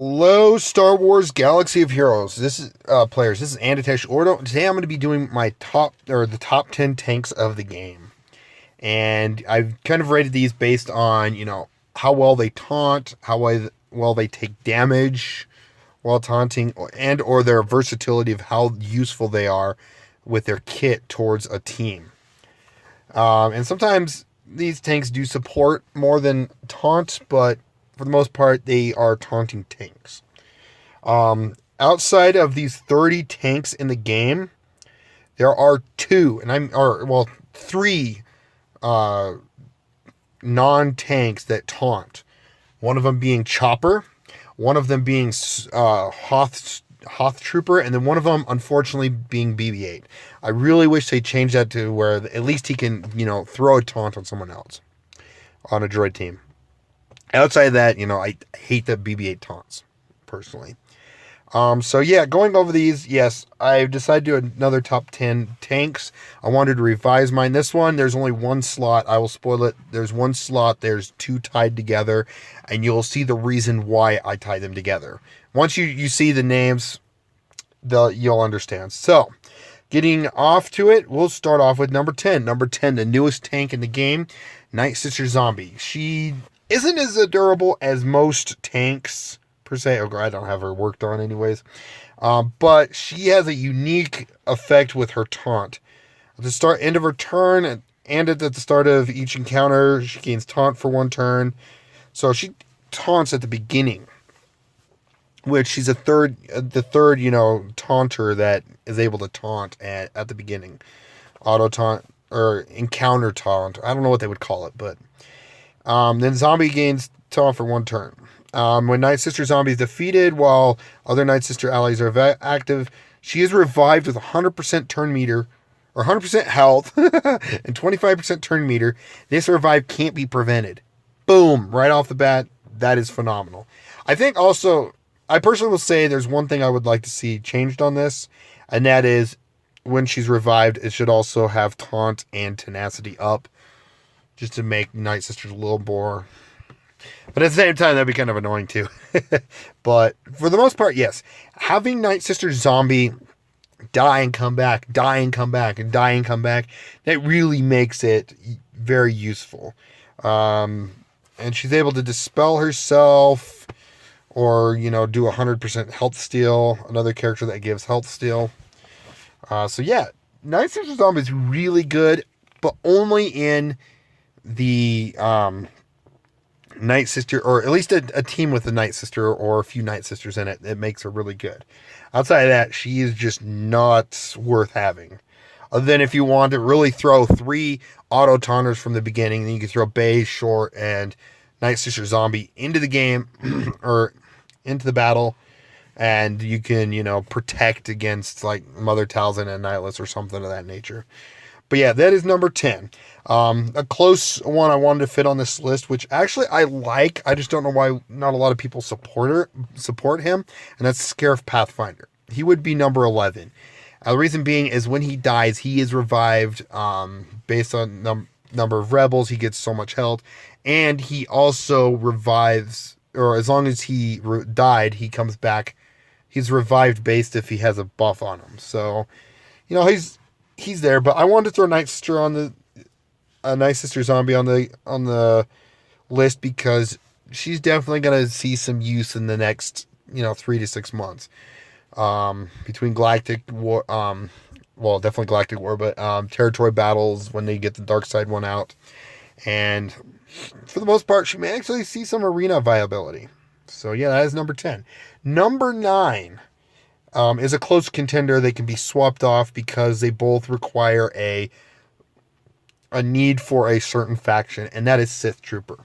Hello, Star Wars Galaxy of Heroes. This is players. This is Andy Ordo. Today I'm going to be doing my the top 10 tanks of the game, and I've kind of rated these based on how well they taunt, how well they take damage while taunting, and or their versatility of how useful they are with their kit towards a team. And sometimes these tanks do support more than taunt, but for the most part, they are taunting tanks. Outside of these 30 tanks in the game, there are three non-tanks that taunt. One of them being Chopper, one of them being Hoth Trooper, and then one of them, unfortunately, being BB-8. I really wish they changed that to where at least he can, throw a taunt on someone else on a droid team. Outside of that, I hate the BB-8 taunts, personally. So yeah, going over these, yes, I've decided to do another top 10 tanks. I wanted to revise mine. This one, there's only one slot. I will spoil it. There's one slot. There's two tied together, and you'll see the reason why I tied them together. Once you see the names, you'll understand. So, getting off to it, we'll start off with number 10. Number 10, the newest tank in the game, Night Sister Zombie. She isn't as durable as most tanks, per se. Oh, I don't have her worked on anyways. But she has a unique effect with her taunt. At the end of her turn, and at the start of each encounter, she gains taunt for one turn. So she taunts at the beginning, which she's the third, taunter that is able to taunt at the beginning. Auto taunt, or encounter taunt. I don't know what they would call it, but then Zombie gains taunt for one turn. When Night Sister Zombie is defeated while other Night Sister allies are active, she is revived with 100% turn meter, or 100% health, and 25% turn meter. This revive can't be prevented. Boom! Right off the bat, that is phenomenal. I think also, I personally will say there's one thing I would like to see changed on this, and that is when she's revived, it should also have taunt and tenacity up, just to make Night Sisters a little more. But at the same time, that'd be kind of annoying too. But for the most part, yes. Having Night Sister Zombie die and come back, die and come back, and die and come back, that really makes it very useful. And she's able to dispel herself, or, do 100% health steal. Another character that gives health steal. So yeah, Night Sister Zombie is really good, but only in the Night Sister, or at least a team with a Night Sister or a few Night Sisters in it. It makes her really good. Outside of that, she is just not worth having. Other than if you want to really throw three auto taunters from the beginning, then you can throw Bay, Short, and Night Sister Zombie into the game, or into the battle, and you can, protect against like Mother Talzin and Nihilus or something of that nature. But yeah, that is number 10. A close one I wanted to fit on this list, which actually I like. I just don't know why not a lot of people support him, and that's Scarif Pathfinder. He would be number 11. The reason being is when he dies, he is revived based on number of rebels. He gets so much health, and he also revives, or as long as he died, he comes back. He's revived based if he has a buff on him. So, he's there, but I wanted to throw Night Sister Night Sister Zombie on the list because she's definitely gonna see some use in the next 3 to 6 months. Between Galactic War, definitely Galactic War, but territory battles when they get the dark side one out, and for the most part, she may actually see some arena viability. So yeah, that is number 10. Number 9. Is a close contender. They can be swapped off because they both require a need for a certain faction, and that is Sith Trooper.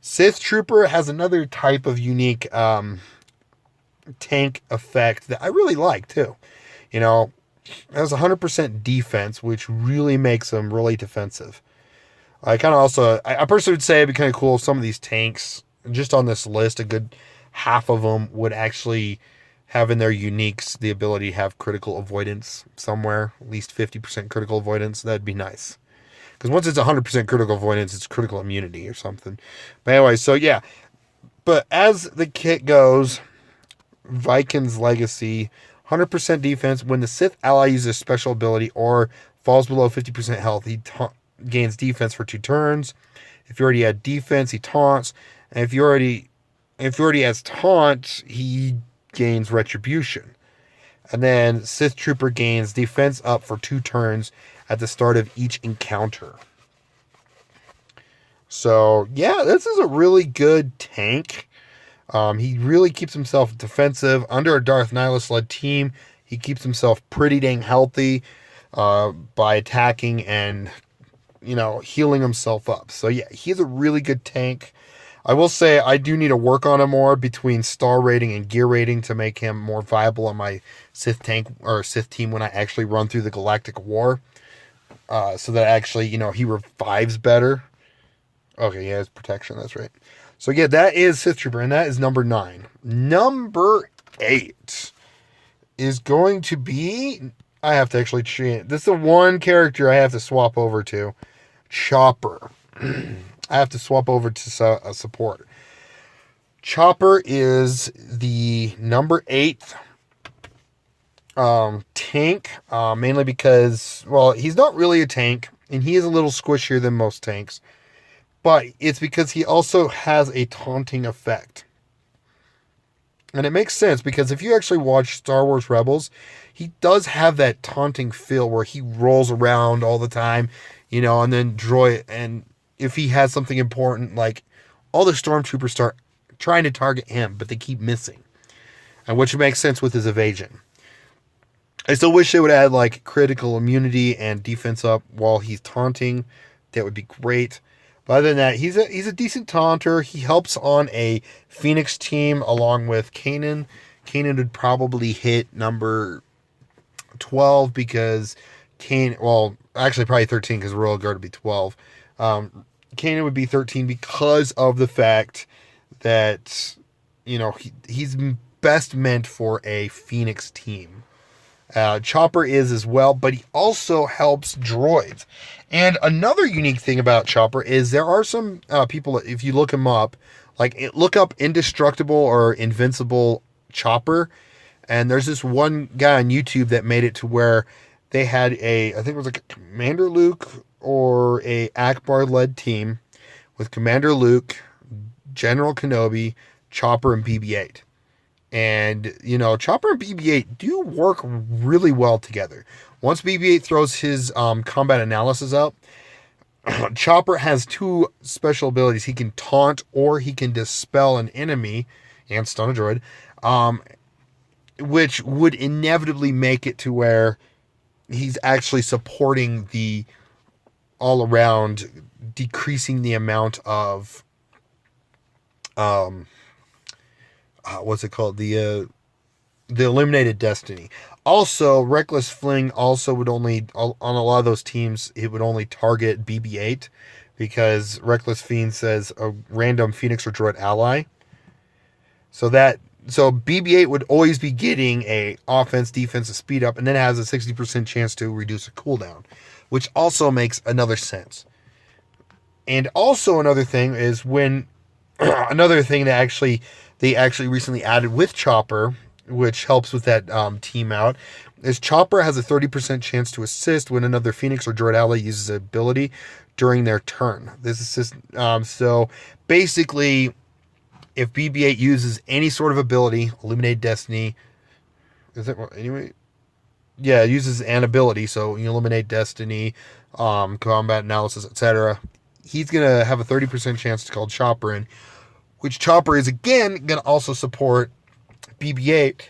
Sith Trooper has another type of unique tank effect that I really like too. It has 100% defense, which really makes them really defensive. I personally would say it'd be kind of cool if some of these tanks, just on this list, a good half of them would actually have in their uniques the ability to have critical avoidance somewhere, at least 50% critical avoidance. That'd be nice. Because once it's 100% critical avoidance, it's critical immunity or something. But anyway, so yeah. But as the kit goes, Viking's Legacy. 100% defense. When the Sith ally uses a special ability or falls below 50% health, he gains defense for 2 turns. If you already had defense, he taunts. And if you already has taunt, he gains retribution. And then Sith Trooper gains defense up for 2 turns at the start of each encounter. So, yeah, this is a really good tank. He really keeps himself defensive. Under a Darth Nihilus-led team, he keeps himself pretty dang healthy by attacking and, healing himself up. So, yeah, he's a really good tank. I will say I do need to work on him more between star rating and gear rating to make him more viable on my Sith tank or Sith team when I actually run through the Galactic War. So that actually, he revives better. Okay, he has protection, that's right. So yeah, that is Sith Trooper, and that is number 9. Number 8 is going to be, I have to actually change. This is the one character I have to swap over to. Chopper. I have to swap over to support. Chopper is the number 8 tank, mainly because, well, he's not really a tank, and he is a little squishier than most tanks, but it's because he also has a taunting effect. And it makes sense, because if you actually watch Star Wars Rebels, he does have that taunting feel where he rolls around all the time, and then and if he has something important, like all the stormtroopers start trying to target him, but they keep missing. And which makes sense with his evasion. I still wish they would add like critical immunity and defense up while he's taunting. That would be great. But other than that, he's a decent taunter. He helps on a Phoenix team along with Kanan. Kanan would probably hit number 12 because actually probably 13 because Royal Guard would be 12. Kanan would be 13 because of the fact that, he's best meant for a Phoenix team. Chopper is as well, but he also helps droids. And another unique thing about Chopper is there are some people, if you look him up, look up Indestructible or Invincible Chopper, and there's this one guy on YouTube that made it to where they had I think it was like a Commander Luke or a Akbar-led team with Commander Luke, General Kenobi, Chopper, and BB-8. And, Chopper and BB-8 do work really well together. Once BB-8 throws his combat analysis up, Chopper has 2 special abilities. He can taunt or he can dispel an enemy and stun a droid, which would inevitably make it to where he's actually supporting the all-around, decreasing the amount of what's it called? The Illuminated Destiny. Also, Reckless Fling also would only, on a lot of those teams, it would only target BB-8 because Reckless Fiend says a random Phoenix or droid ally. So BB-8 would always be getting a offense, defense, a speed up, and then it has a 60% chance to reduce a cooldown, which also makes another sense. And also another thing is when another thing that they actually recently added with Chopper, which helps with that team out, is Chopper has a 30% chance to assist when another Phoenix or droid ally uses an ability during their turn. This assist, so basically, if BB-8 uses any sort of ability, Illuminate Destiny, is that anyway? Yeah, it uses an ability, so you Illuminate Destiny, combat analysis, etc. He's gonna have a 30% chance to call Chopper in, which Chopper is again gonna also support BB-8,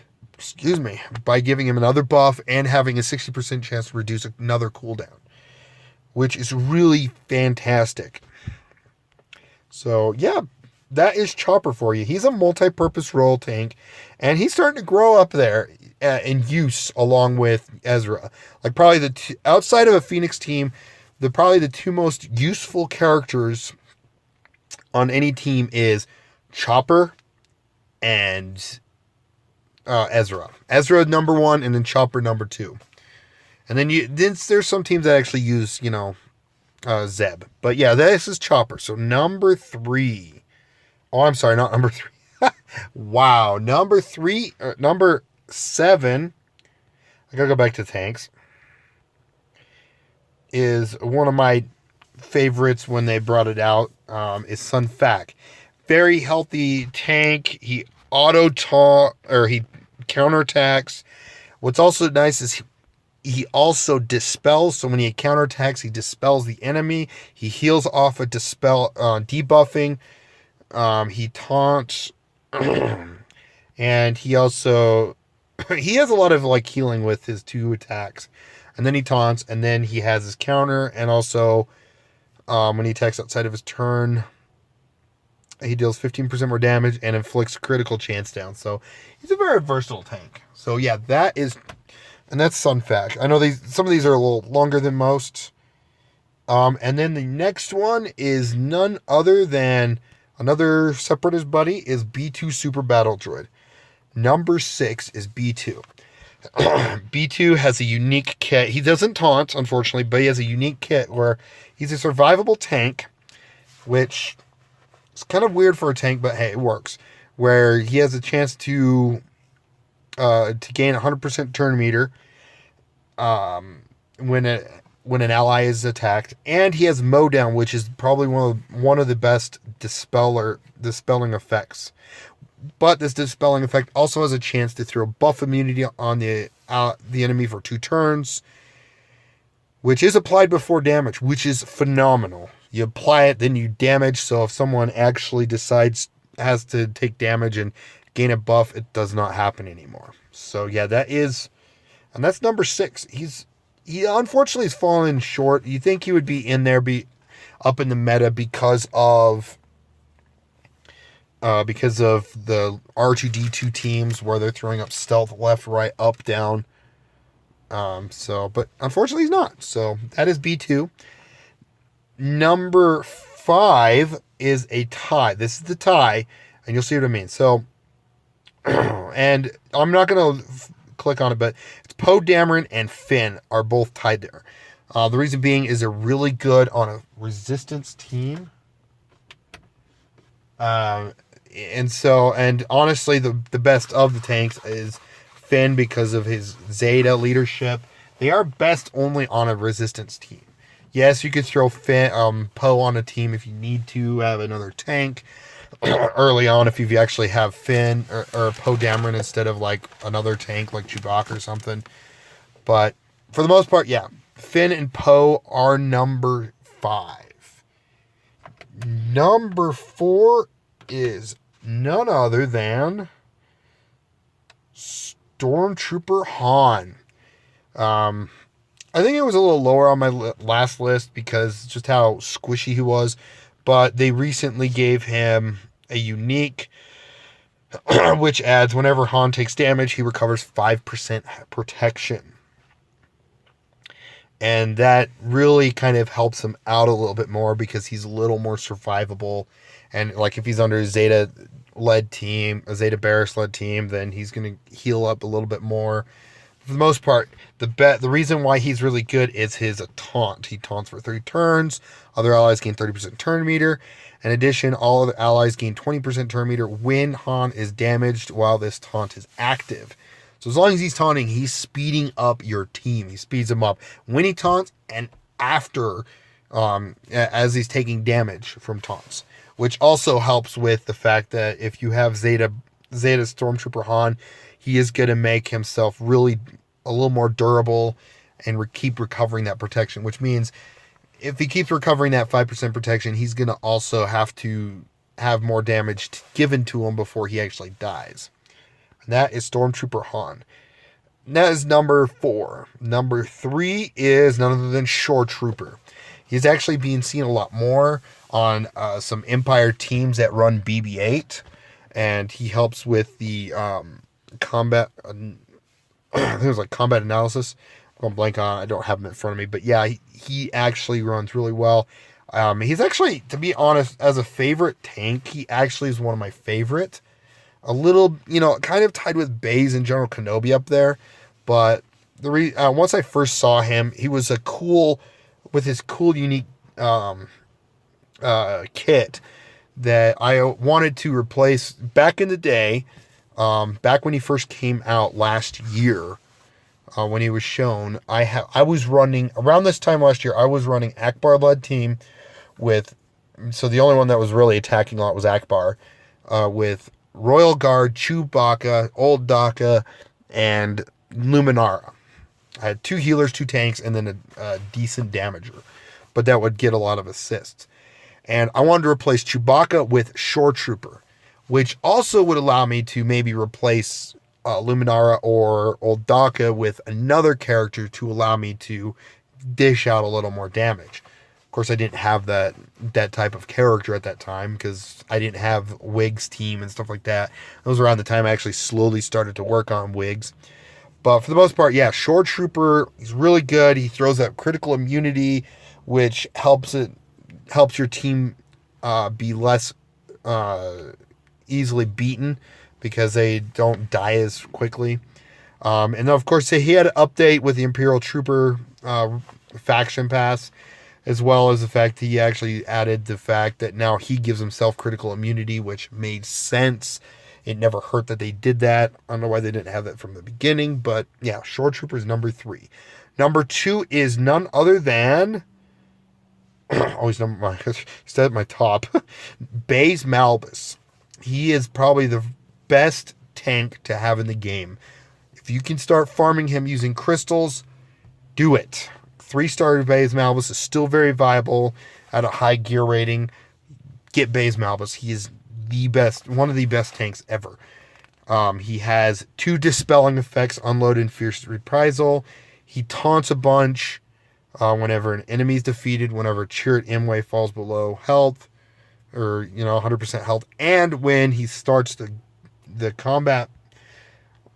by giving him another buff and having a 60% chance to reduce another cooldown, which is really fantastic. So yeah, that is Chopper for you. He's a multi-purpose role tank, and he's starting to grow up there in use along with Ezra. Like probably outside of a Phoenix team, probably the 2 most useful characters on any team is Chopper and Ezra. Ezra number 1, and then Chopper number 2. And then there's some teams that actually use, Zeb. But yeah, this is Chopper. So number 3. Oh, I'm sorry, not number 3. Wow. Number 7, I gotta go back to tanks, is one of my favorites when they brought it out, is Sun Fac. Very healthy tank. He he counterattacks. What's also nice is he also dispels. So when he counterattacks, he dispels the enemy. He heals off a debuffing. He taunts, and he also he has a lot of like healing with his 2 attacks, and then he taunts, and then he has his counter, and also when he attacks outside of his turn, he deals 15% more damage and inflicts critical chance down. So he's a very versatile tank. So yeah, that's Sun Fac. I know some of these are a little longer than most. And then the next one is none other than another Separatist buddy, is B2 Super Battle Droid. Number 6 is B2. B2 has a unique kit. He doesn't taunt, unfortunately, but he has a unique kit where he's a survivable tank, which is kind of weird for a tank, but hey, it works. Where he has a chance to gain 100% turn meter when an ally is attacked, and he has mow down, which is probably one of the best dispelling effects. But this dispelling effect also has a chance to throw buff immunity on the enemy for 2 turns, which is applied before damage, which is phenomenal. You apply it, then you damage, so if someone actually has to take damage and gain a buff, it does not happen anymore. So yeah, and that's number 6. He unfortunately has fallen short. You think he would be in there, be up in the meta because of the R2D2 teams where they're throwing up stealth left, right, up, down. But unfortunately he's not. So that is B2. Number 5 is a tie. This is the tie, and you'll see what I mean. So, and I'm not going to click on it, but it's Poe Dameron and Finn are both tied there. The reason being is they're really good on a resistance team. And honestly, the best of the tanks is Finn because of his Zeta leadership. They are best only on a resistance team. Yes, you could throw Poe on a team if you need to have another tank early on, if you actually have Finn or Poe Dameron instead of like another tank like Chewbacca or something. But for the most part, yeah, Finn and Poe are number 5. Number 4 is none other than Stormtrooper Han. I think it was a little lower on my last list because just how squishy he was, but they recently gave him a unique, which adds whenever Han takes damage, he recovers 5% protection. And that really kind of helps him out a little bit more because he's a little more survivable. And like if he's under a Zeta-led team, a Zeta Barris-led team, then he's going to heal up a little bit more. For the most part, the reason why he's really good is his taunt. He taunts for 3 turns. Other allies gain 30% turn meter. In addition, all other allies gain 20% turn meter when Han is damaged while this taunt is active. So as long as he's taunting, he's speeding up your team. He speeds them up when he taunts and after, as he's taking damage from taunts. Which also helps with the fact that if you have Zeta Stormtrooper Han, he is going to make himself really a little more durable and keep recovering that protection, which means if he keeps recovering that 5% protection, he's going to also have to have more damage given to him before he actually dies. And that is Stormtrooper Han. And that is number 4. Number 3 is none other than Shore Trooper. He's actually being seen a lot more on some Empire teams that run BB-8, and he helps with the combat. I think it was like combat analysis. I'm going blank on. I don't have him in front of me, but yeah, he actually runs really well. He's actually, to be honest, as a favorite tank, he actually is one of my favorite. A little, kind of tied with Baze and General Kenobi up there, but once I first saw him, he was with his cool, unique kit that I wanted to replace back in the day, back when he first came out last year, when he was shown. I was running around this time last year. I was running Akbar led team with, so the only one that was really attacking a lot was Akbar, with Royal Guard, Chewbacca, Old Daka, and Luminara. I had 2 healers, 2 tanks, and then a decent damager, but that would get a lot of assists. And I wanted to replace Chewbacca with Shore Trooper, which also would allow me to maybe replace Luminara or Old Daka with another character to allow me to dish out a little more damage. Of course, I didn't have that type of character at that time because I didn't have Wigs team and stuff like that. That was around the time I actually slowly started to work on Wigs. But for the most part, yeah, Shore Trooper, he's really good. He throws that critical immunity, which helps your team be less easily beaten because they don't die as quickly. And of course, he had an update with the Imperial Trooper faction pass, as well as the fact he actually added the fact that now he gives himself critical immunity, which made sense. It never hurt that they did that. I don't know why they didn't have that from the beginning, but yeah, Shore Trooper is number 3. Number 2 is none other than always he's at my top. Baze Malbus. He is probably the best tank to have in the game. If you can start farming him using crystals, do it. 3-star Baze Malbus is still very viable at a high gear rating. Get Baze Malbus. He is the best, one of the best tanks ever. He has 2 dispelling effects, Unload and Fierce Reprisal. He taunts a bunch whenever an enemy is defeated, whenever Chirrut Imwe falls below health, or 100% health, and when he starts the combat,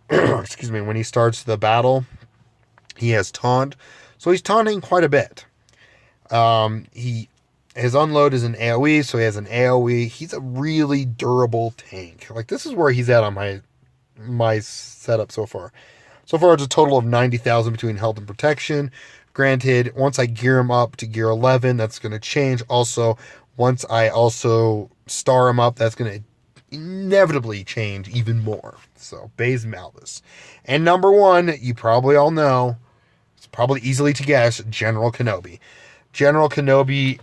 excuse me, when he starts the battle, he has taunt. So he's taunting quite a bit. His unload is an AoE, so he has an AoE. He's a really durable tank. Like, this is where he's at on my setup so far. So far, it's a total of 90,000 between health and protection. Granted, once I gear him up to gear 11, that's going to change. Also, once I also star him up, that's going to inevitably change even more. So, Baze Malbus. And number 1, you probably all know, it's probably easily to guess, General Kenobi. General Kenobi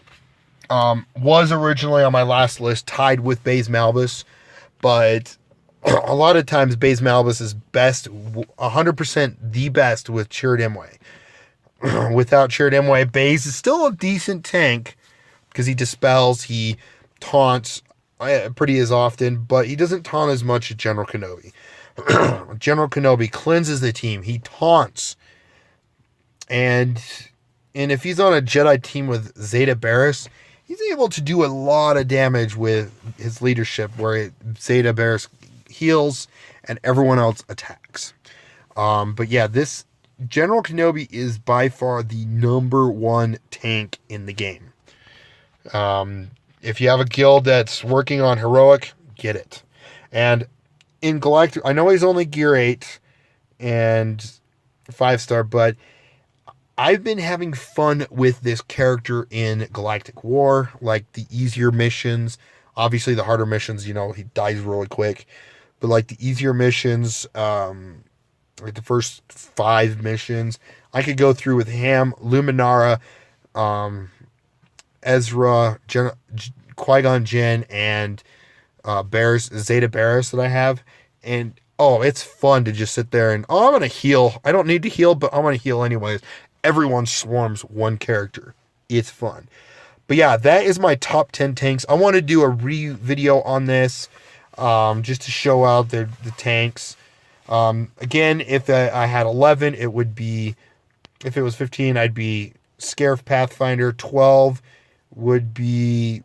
was originally on my last list, tied with Baze Malbus, but a lot of times Baze Malbus is best, 100% the best with Chirrut Imwe. Without Chirrut Imwe, Baze is still a decent tank because he dispels, he taunts pretty as often, but he doesn't taunt as much as General Kenobi. General Kenobi cleanses the team. He taunts. And if he's on a Jedi team with Zeta Barris, he's able to do a lot of damage with his leadership, where Zeta Barris heals and everyone else attacks. But yeah, this General Kenobi is by far the number 1 tank in the game. If you have a guild that's working on heroic, get it. And in Galactic, I know he's only gear 8 and 5-star, but I've been having fun with this character in Galactic War, like the easier missions. Obviously, the harder missions, he dies really quick. But like the easier missions, like the first 5 missions, I could go through with Ham, Luminara, Ezra, Qui-Gon Jinn, and Zeta Barris that I have. And, it's fun to just sit there and, I'm going to heal. I don't need to heal, but I'm going to heal anyways. Everyone swarms one character. It's fun. But yeah, that is my top 10 tanks. I want to do a video on this, just to show out the tanks. Again, if I had 11, it would be, if it was 15, I'd be Scarif Pathfinder. 12 would be,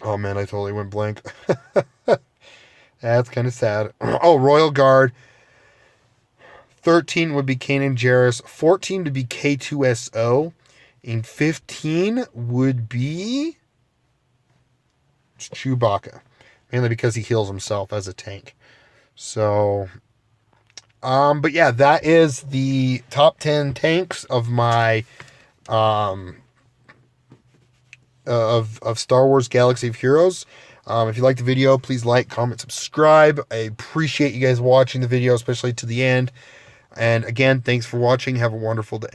oh man, I totally went blank. That's kind of sad. Oh, Royal Guard. 13 would be Kanan Jarrus. 14 would be K2SO. And 15 would be Chewbacca. Mainly because he heals himself as a tank. So, but yeah, that is the top 10 tanks of my of Star Wars Galaxy of Heroes. If you like the video, please like, comment, subscribe. I appreciate you guys watching the video, especially to the end. And again, thanks for watching. Have a wonderful day.